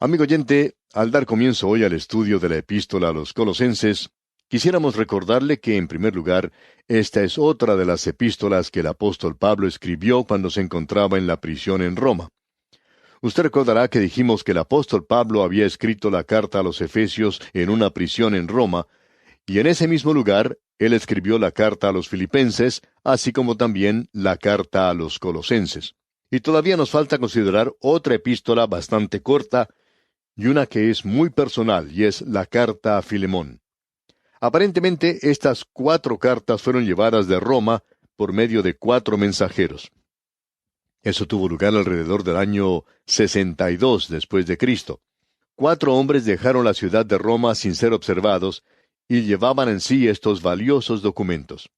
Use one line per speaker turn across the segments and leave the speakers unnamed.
Amigo oyente, al dar comienzo hoy al estudio de la epístola a los Colosenses, quisiéramos recordarle que, en primer lugar, esta es otra de las epístolas que el apóstol Pablo escribió cuando se encontraba en la prisión en Roma. Usted recordará que dijimos que el apóstol Pablo había escrito la carta a los Efesios en una prisión en Roma, y en ese mismo lugar él escribió la carta a los Filipenses, así como también la carta a los Colosenses. Y todavía nos falta considerar otra epístola bastante corta, y una que es muy personal, y es la carta a Filemón. Aparentemente, estas 4 cartas fueron llevadas de Roma por medio de 4 mensajeros. Eso tuvo lugar alrededor del año 62 después de Cristo. 4 hombres dejaron la ciudad de Roma sin ser observados, y llevaban en sí estos valiosos documentos.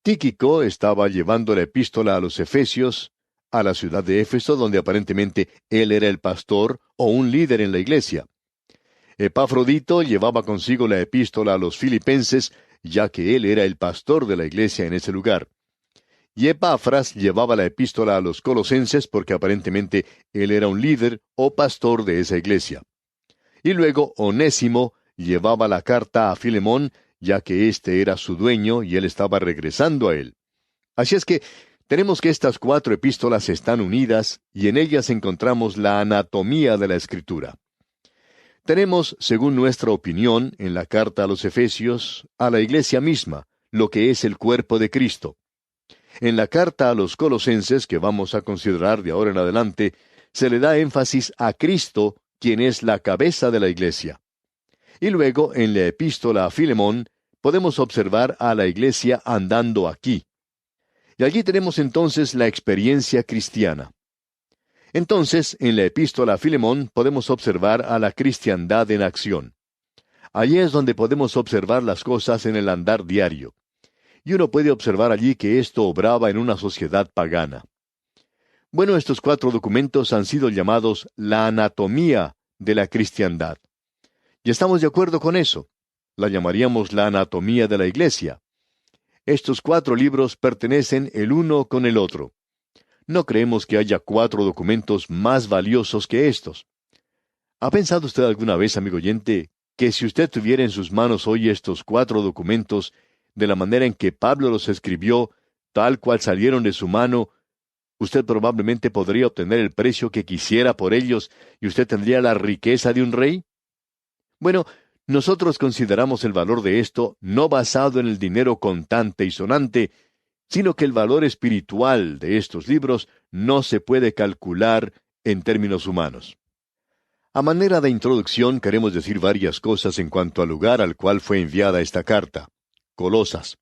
Tíquico estaba llevando la epístola a los Efesios, a la ciudad de Éfeso, donde aparentemente él era el pastor o un líder en la iglesia. Epafrodito llevaba consigo la epístola a los Filipenses, ya que él era el pastor de la iglesia en ese lugar. Y Epafras llevaba la epístola a los Colosenses porque aparentemente él era un líder o pastor de esa iglesia. Y luego Onésimo llevaba la carta a Filemón, ya que éste era su dueño y él estaba regresando a él. Así es que tenemos que estas 4 epístolas están unidas y en ellas encontramos la anatomía de la Escritura. Tenemos, según nuestra opinión, en la carta a los Efesios, a la iglesia misma, lo que es el cuerpo de Cristo. En la carta a los Colosenses, que vamos a considerar de ahora en adelante, se le da énfasis a Cristo, quien es la cabeza de la iglesia. Y luego, en la epístola a Filemón, podemos observar a la iglesia andando aquí. Y allí tenemos entonces la experiencia cristiana. Entonces, en la epístola a Filemón podemos observar a la cristiandad en acción. Allí es donde podemos observar las cosas en el andar diario. Y uno puede observar allí que esto obraba en una sociedad pagana. Bueno, estos 4 documentos han sido llamados la anatomía de la cristiandad. Y estamos de acuerdo con eso. La llamaríamos la anatomía de la iglesia. Estos 4 libros pertenecen el uno con el otro. No creemos que haya 4 documentos más valiosos que estos. ¿Ha pensado usted alguna vez, amigo oyente, que si usted tuviera en sus manos hoy estos 4 documentos, de la manera en que Pablo los escribió, tal cual salieron de su mano, usted probablemente podría obtener el precio que quisiera por ellos y usted tendría la riqueza de un rey? Bueno, nosotros consideramos el valor de esto no basado en el dinero contante y sonante, sino que el valor espiritual de estos libros no se puede calcular en términos humanos. A manera de introducción queremos decir varias cosas en cuanto al lugar al cual fue enviada esta carta, Colosas.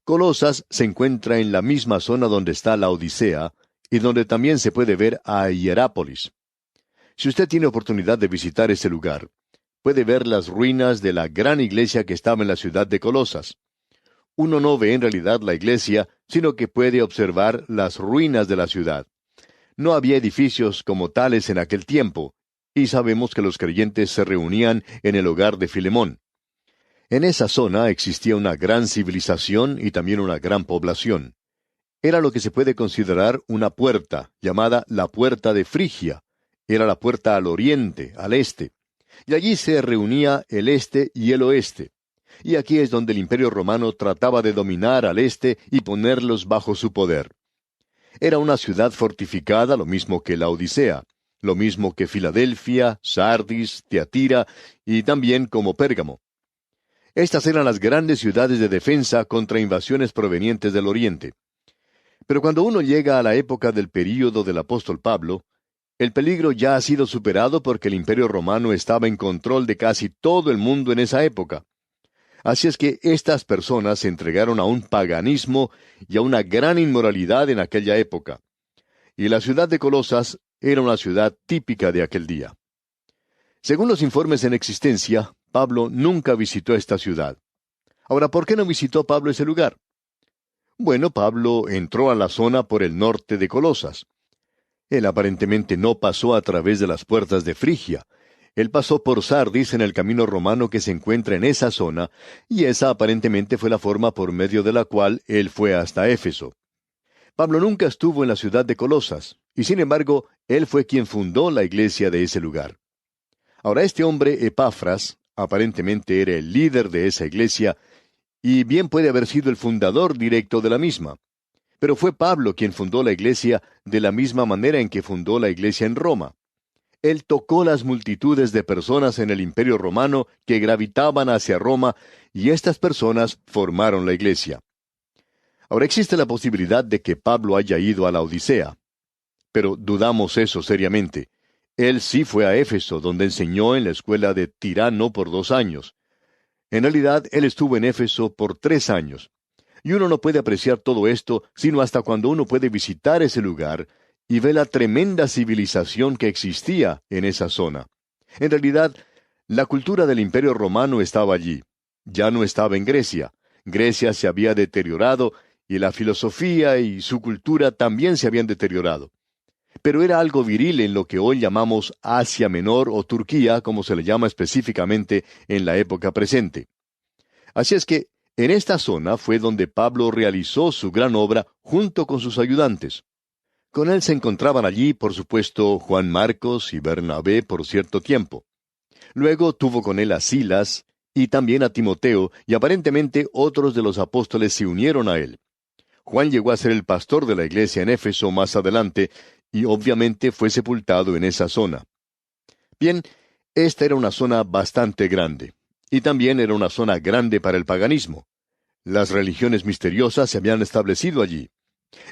Colosas se encuentra en la misma zona donde está la Odisea y donde también se puede ver a Hierápolis. Si usted tiene oportunidad de visitar ese lugar, puede ver las ruinas de la gran iglesia que estaba en la ciudad de Colosas. Uno no ve en realidad la iglesia, sino que puede observar las ruinas de la ciudad. No había edificios como tales en aquel tiempo, y sabemos que los creyentes se reunían en el hogar de Filemón. En esa zona existía una gran civilización y también una gran población. Era lo que se puede considerar una puerta, llamada la puerta de Frigia. Era la puerta al oriente, al este. Y allí se reunía el este y el oeste. Y aquí es donde el Imperio Romano trataba de dominar al este y ponerlos bajo su poder. Era una ciudad fortificada, lo mismo que la Odisea, lo mismo que Filadelfia, Sardis, Tiatira y también como Pérgamo. Estas eran las grandes ciudades de defensa contra invasiones provenientes del oriente. Pero cuando uno llega a la época del período del apóstol Pablo, el peligro ya ha sido superado porque el Imperio Romano estaba en control de casi todo el mundo en esa época. Así es que estas personas se entregaron a un paganismo y a una gran inmoralidad en aquella época. Y la ciudad de Colosas era una ciudad típica de aquel día. Según los informes en existencia, Pablo nunca visitó esta ciudad. Ahora, ¿por qué no visitó Pablo ese lugar? Bueno, Pablo entró a la zona por el norte de Colosas. Él aparentemente no pasó a través de las puertas de Frigia. Él pasó por Sardis en el camino romano que se encuentra en esa zona, y esa aparentemente fue la forma por medio de la cual él fue hasta Éfeso. Pablo nunca estuvo en la ciudad de Colosas, y sin embargo, él fue quien fundó la iglesia de ese lugar. Ahora, este hombre, Epafras, aparentemente era el líder de esa iglesia, y bien puede haber sido el fundador directo de la misma. Pero fue Pablo quien fundó la iglesia de la misma manera en que fundó la iglesia en Roma. Él tocó las multitudes de personas en el Imperio Romano que gravitaban hacia Roma, y estas personas formaron la iglesia. Ahora existe la posibilidad de que Pablo haya ido a la Odisea, pero dudamos eso seriamente. Él sí fue a Éfeso, donde enseñó en la escuela de Tirano por 2 años. En realidad, él estuvo en Éfeso por 3 años. Y uno no puede apreciar todo esto sino hasta cuando uno puede visitar ese lugar y ve la tremenda civilización que existía en esa zona. En realidad, la cultura del Imperio Romano estaba allí. Ya no estaba en Grecia. Grecia se había deteriorado y la filosofía y su cultura también se habían deteriorado. Pero era algo viril en lo que hoy llamamos Asia Menor o Turquía, como se le llama específicamente en la época presente. Así es que en esta zona fue donde Pablo realizó su gran obra junto con sus ayudantes. Con él se encontraban allí, por supuesto, Juan Marcos y Bernabé por cierto tiempo. Luego tuvo con él a Silas y también a Timoteo, y aparentemente otros de los apóstoles se unieron a él. Juan llegó a ser el pastor de la iglesia en Éfeso más adelante, y obviamente fue sepultado en esa zona. Bien, esta era una zona bastante grande, y también era una zona grande para el paganismo. Las religiones misteriosas se habían establecido allí.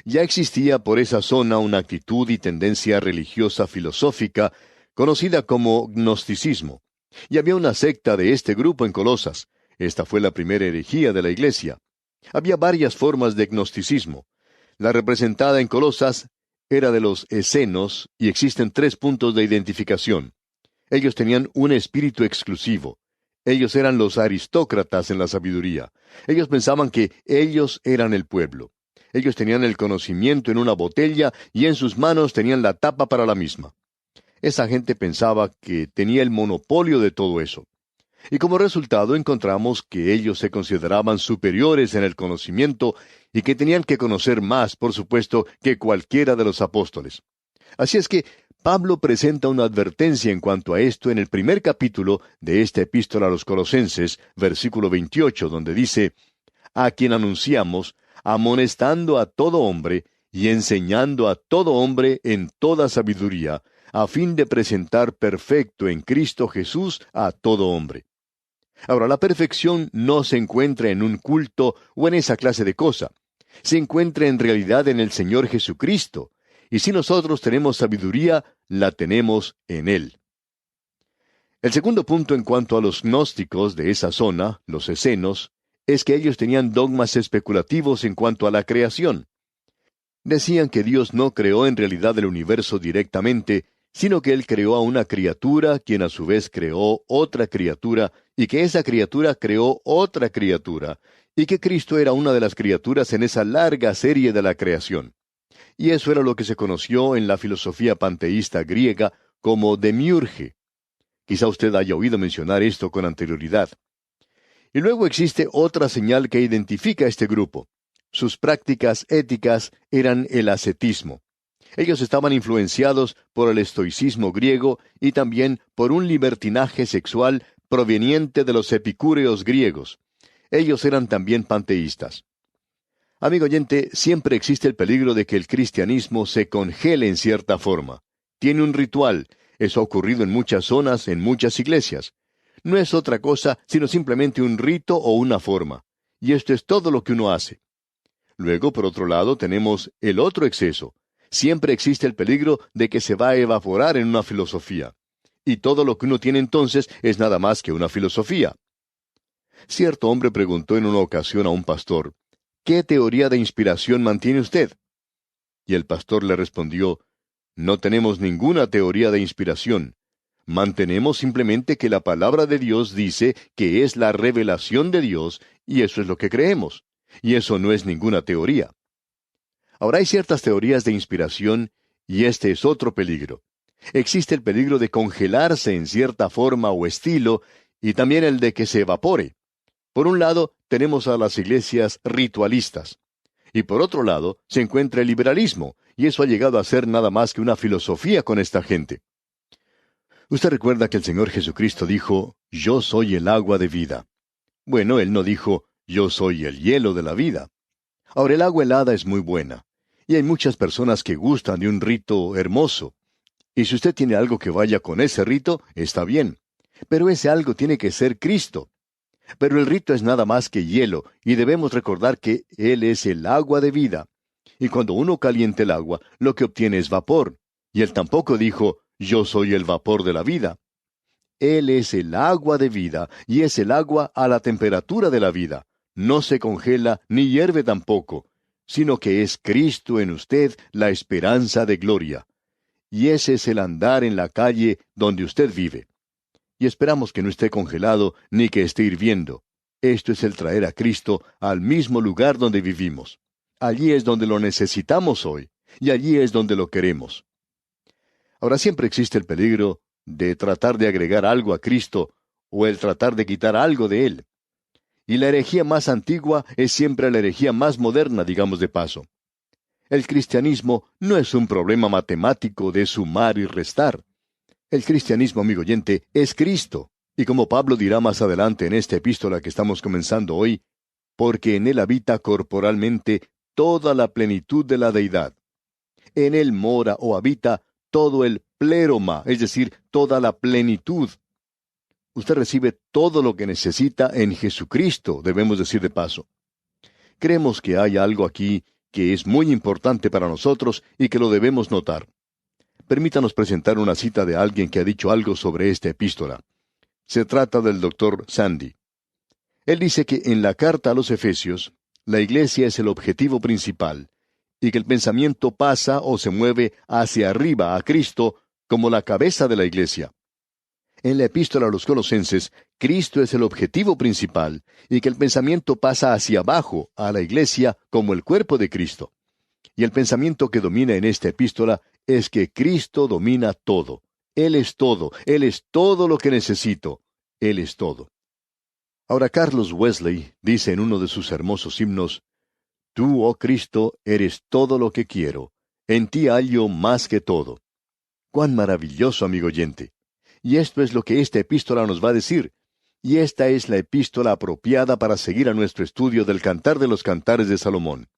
Ya existía por esa zona una actitud y tendencia religiosa filosófica conocida como gnosticismo. Y había una secta de este grupo en Colosas. Esta fue la primera herejía de la iglesia. Había varias formas de gnosticismo. La representada en Colosas era de los escenos, y existen 3 puntos de identificación. Ellos tenían un espíritu exclusivo. Ellos eran los aristócratas en la sabiduría. Ellos pensaban que ellos eran el pueblo. Ellos tenían el conocimiento en una botella y en sus manos tenían la tapa para la misma. Esa gente pensaba que tenía el monopolio de todo eso. Y como resultado encontramos que ellos se consideraban superiores en el conocimiento y que tenían que conocer más, por supuesto, que cualquiera de los apóstoles. Así es que Pablo presenta una advertencia en cuanto a esto en el primer capítulo de esta epístola a los Colosenses, versículo 28, donde dice: a quien anunciamos, amonestando a todo hombre y enseñando a todo hombre en toda sabiduría, a fin de presentar perfecto en Cristo Jesús a todo hombre. Ahora, la perfección no se encuentra en un culto o en esa clase de cosa. Se encuentra en realidad en el Señor Jesucristo. Y si nosotros tenemos sabiduría, la tenemos en Él. El segundo punto en cuanto a los gnósticos de esa zona, los escenos, es que ellos tenían dogmas especulativos en cuanto a la creación. Decían que Dios no creó en realidad el universo directamente, sino que Él creó a una criatura, quien a su vez creó otra criatura, y que esa criatura creó otra criatura, y que Cristo era una de las criaturas en esa larga serie de la creación. Y eso era lo que se conoció en la filosofía panteísta griega como demiurge. Quizá usted haya oído mencionar esto con anterioridad. Y luego existe otra señal que identifica a este grupo. Sus prácticas éticas eran el ascetismo. Ellos estaban influenciados por el estoicismo griego y también por un libertinaje sexual proveniente de los epicúreos griegos. Ellos eran también panteístas. Amigo oyente, siempre existe el peligro de que el cristianismo se congele en cierta forma. Tiene un ritual. Eso ha ocurrido en muchas zonas, en muchas iglesias. No es otra cosa sino simplemente un rito o una forma. Y esto es todo lo que uno hace. Luego, por otro lado, tenemos el otro exceso. Siempre existe el peligro de que se va a evaporar en una filosofía. Y todo lo que uno tiene entonces es nada más que una filosofía. Cierto hombre preguntó en una ocasión a un pastor: ¿qué teoría de inspiración mantiene usted? Y el pastor le respondió: no tenemos ninguna teoría de inspiración. Mantenemos simplemente que la palabra de Dios dice que es la revelación de Dios, y eso es lo que creemos. Y eso no es ninguna teoría. Ahora hay ciertas teorías de inspiración, y este es otro peligro. Existe el peligro de congelarse en cierta forma o estilo, y también el de que se evapore. Por un lado, tenemos a las iglesias ritualistas. Y por otro lado, se encuentra el liberalismo, y eso ha llegado a ser nada más que una filosofía con esta gente. Usted recuerda que el Señor Jesucristo dijo, Yo soy el agua de vida. Bueno, Él no dijo, Yo soy el hielo de la vida. Ahora, el agua helada es muy buena, y hay muchas personas que gustan de un rito hermoso. Y si usted tiene algo que vaya con ese rito, está bien. Pero ese algo tiene que ser Cristo. Pero el rito es nada más que hielo, y debemos recordar que Él es el agua de vida. Y cuando uno calienta el agua, lo que obtiene es vapor. Y Él tampoco dijo, Yo soy el vapor de la vida. Él es el agua de vida, y es el agua a la temperatura de la vida. No se congela ni hierve tampoco, sino que es Cristo en usted la esperanza de gloria. Y ese es el andar en la calle donde usted vive. Y esperamos que no esté congelado ni que esté hirviendo. Esto es el traer a Cristo al mismo lugar donde vivimos. Allí es donde lo necesitamos hoy, y allí es donde lo queremos. Ahora siempre existe el peligro de tratar de agregar algo a Cristo, o el tratar de quitar algo de Él. Y la herejía más antigua es siempre la herejía más moderna, digamos de paso. El cristianismo no es un problema matemático de sumar y restar. El cristianismo, amigo oyente, es Cristo. Y como Pablo dirá más adelante en esta epístola que estamos comenzando hoy, porque en Él habita corporalmente toda la plenitud de la deidad. En Él mora o habita todo el pléroma, es decir, toda la plenitud. Usted recibe todo lo que necesita en Jesucristo, debemos decir de paso. Creemos que hay algo aquí que es muy importante para nosotros y que lo debemos notar. Permítanos presentar una cita de alguien que ha dicho algo sobre esta epístola. Se trata del Dr. Sandy. Él dice que en la carta a los Efesios, la iglesia es el objetivo principal, y que el pensamiento pasa o se mueve hacia arriba a Cristo como la cabeza de la iglesia. En la epístola a los Colosenses, Cristo es el objetivo principal, y que el pensamiento pasa hacia abajo a la iglesia como el cuerpo de Cristo. Y el pensamiento que domina en esta epístola es que Cristo domina todo. Él es todo lo que necesito. Él es todo. Ahora Carlos Wesley dice en uno de sus hermosos himnos, Tú, oh Cristo, eres todo lo que quiero. En ti hallo más que todo. ¡Cuán maravilloso, amigo oyente! Y esto es lo que esta epístola nos va a decir. Y esta es la epístola apropiada para seguir a nuestro estudio del Cantar de los Cantares de Salomón.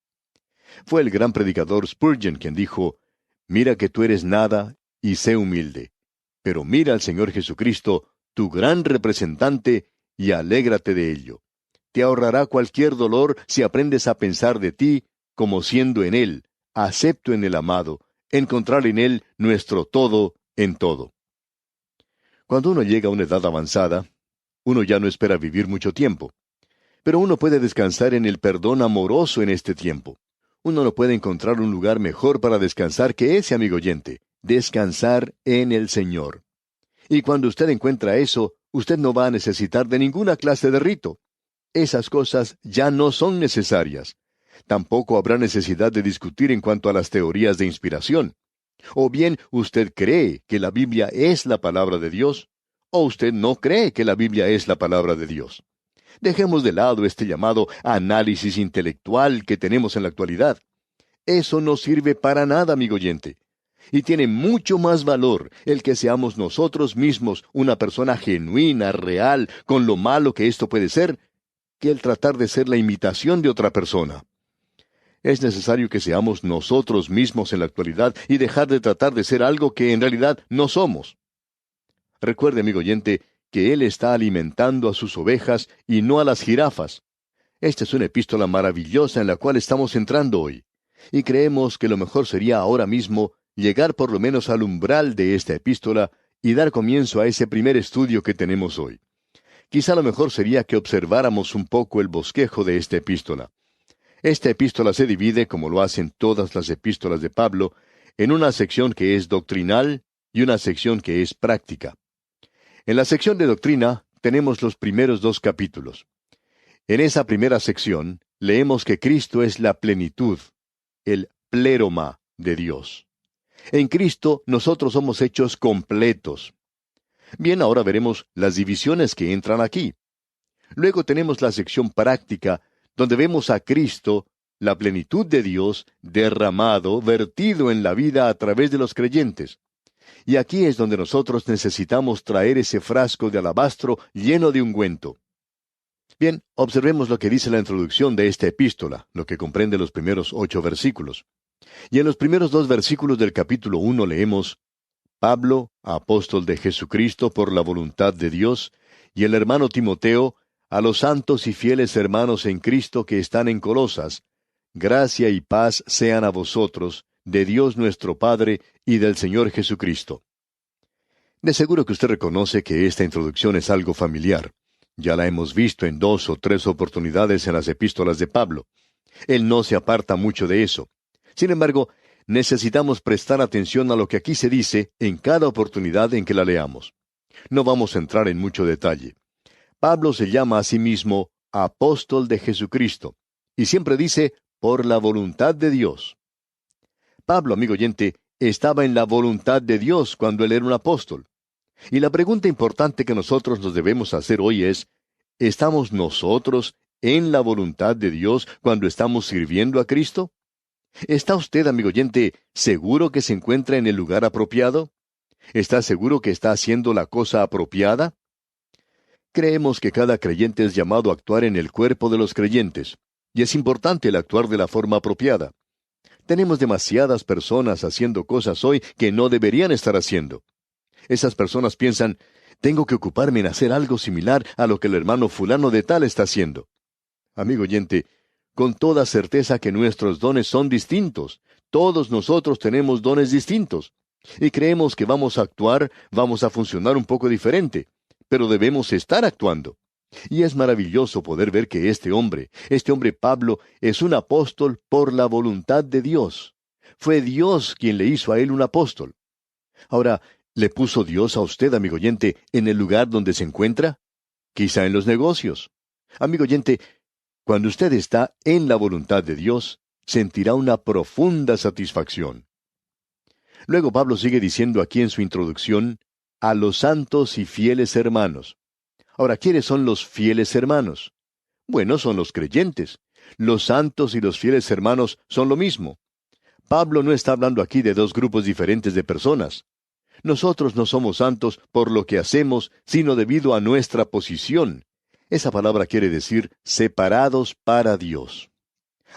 Fue el gran predicador Spurgeon quien dijo, Mira que tú eres nada y sé humilde. Pero mira al Señor Jesucristo, tu gran representante, y alégrate de ello. Te ahorrará cualquier dolor si aprendes a pensar de ti como siendo en Él, acepto en el amado, encontrar en Él nuestro todo en todo. Cuando uno llega a una edad avanzada, uno ya no espera vivir mucho tiempo. Pero uno puede descansar en el perdón amoroso en este tiempo. Uno no puede encontrar un lugar mejor para descansar que ese, amigo oyente, descansar en el Señor. Y cuando usted encuentra eso, usted no va a necesitar de ninguna clase de rito. Esas cosas ya no son necesarias. Tampoco habrá necesidad de discutir en cuanto a las teorías de inspiración. O bien usted cree que la Biblia es la palabra de Dios, o usted no cree que la Biblia es la palabra de Dios. Dejemos de lado este llamado análisis intelectual que tenemos en la actualidad. Eso no sirve para nada, amigo oyente. Y tiene mucho más valor el que seamos nosotros mismos una persona genuina, real, con lo malo que esto puede ser, que el tratar de ser la imitación de otra persona. Es necesario que seamos nosotros mismos en la actualidad y dejar de tratar de ser algo que en realidad no somos. Recuerde, amigo oyente, que Él está alimentando a sus ovejas y no a las jirafas. Esta es una epístola maravillosa en la cual estamos entrando hoy. Y creemos que lo mejor sería ahora mismo llegar por lo menos al umbral de esta epístola y dar comienzo a ese primer estudio que tenemos hoy. Quizá lo mejor sería que observáramos un poco el bosquejo de esta epístola. Esta epístola se divide, como lo hacen todas las epístolas de Pablo, en una sección que es doctrinal y una sección que es práctica. En la sección de doctrina tenemos los primeros 2 capítulos. En esa primera sección leemos que Cristo es la plenitud, el pléroma de Dios. En Cristo nosotros somos hechos completos. Bien, ahora veremos las divisiones que entran aquí. Luego tenemos la sección práctica, donde vemos a Cristo, la plenitud de Dios, derramado, vertido en la vida a través de los creyentes. Y aquí es donde nosotros necesitamos traer ese frasco de alabastro lleno de ungüento. Bien, observemos lo que dice la introducción de esta epístola, lo que comprende los primeros 8 versículos. Y en los primeros 2 versículos del capítulo 1 leemos: Pablo, apóstol de Jesucristo por la voluntad de Dios, y el hermano Timoteo, a los santos y fieles hermanos en Cristo que están en Colosas, gracia y paz sean a vosotros, de Dios nuestro Padre y del Señor Jesucristo. De seguro que usted reconoce que esta introducción es algo familiar. Ya la hemos visto en 2 o 3 oportunidades en las epístolas de Pablo. Él no se aparta mucho de eso. Sin embargo, necesitamos prestar atención a lo que aquí se dice en cada oportunidad en que la leamos. No vamos a entrar en mucho detalle. Pablo se llama a sí mismo apóstol de Jesucristo, y siempre dice, por la voluntad de Dios. Pablo, amigo oyente, estaba en la voluntad de Dios cuando él era un apóstol. Y la pregunta importante que nosotros nos debemos hacer hoy es, ¿estamos nosotros en la voluntad de Dios cuando estamos sirviendo a Cristo? ¿Está usted, amigo oyente, seguro que se encuentra en el lugar apropiado? ¿Está seguro que está haciendo la cosa apropiada? Creemos que cada creyente es llamado a actuar en el cuerpo de los creyentes, y es importante el actuar de la forma apropiada. Tenemos demasiadas personas haciendo cosas hoy que no deberían estar haciendo. Esas personas piensan, tengo que ocuparme en hacer algo similar a lo que el hermano fulano de tal está haciendo. Amigo oyente, con toda certeza que nuestros dones son distintos. Todos nosotros tenemos dones distintos. Y creemos que vamos a actuar, vamos a funcionar un poco diferente. Pero debemos estar actuando. Y es maravilloso poder ver que este hombre Pablo, es un apóstol por la voluntad de Dios. Fue Dios quien le hizo a él un apóstol. Ahora, ¿le puso Dios a usted, amigo oyente, en el lugar donde se encuentra? Quizá en los negocios. Amigo oyente, cuando usted está en la voluntad de Dios, sentirá una profunda satisfacción. Luego Pablo sigue diciendo aquí en su introducción, a los santos y fieles hermanos. Ahora, ¿quiénes son los fieles hermanos? Bueno, son los creyentes. Los santos y los fieles hermanos son lo mismo. Pablo no está hablando aquí de dos grupos diferentes de personas. Nosotros no somos santos por lo que hacemos, sino debido a nuestra posición. Esa palabra quiere decir separados para Dios.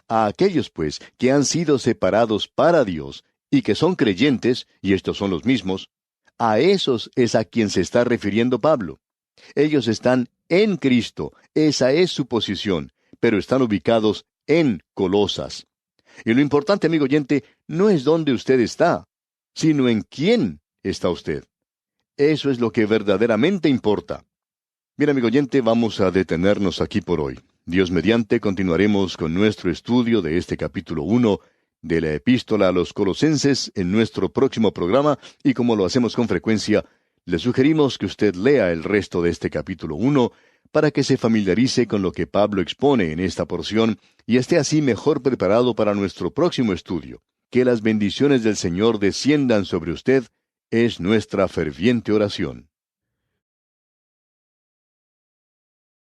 A aquellos, pues, que han sido separados para Dios y que son creyentes, y estos son los mismos, a esos es a quien se está refiriendo Pablo. Ellos están en Cristo, esa es su posición, pero están ubicados en Colosas. Y lo importante, amigo oyente, no es dónde usted está, sino en quién está usted. Eso es lo que verdaderamente importa. Bien, amigo oyente, vamos a detenernos aquí por hoy. Dios mediante, continuaremos con nuestro estudio de este capítulo 1 de la Epístola a los Colosenses en nuestro próximo programa, y como lo hacemos con frecuencia, le sugerimos que usted lea el resto de este capítulo 1 para que se familiarice con lo que Pablo expone en esta porción y esté así mejor preparado para nuestro próximo estudio. Que las bendiciones del Señor desciendan sobre usted es nuestra ferviente oración.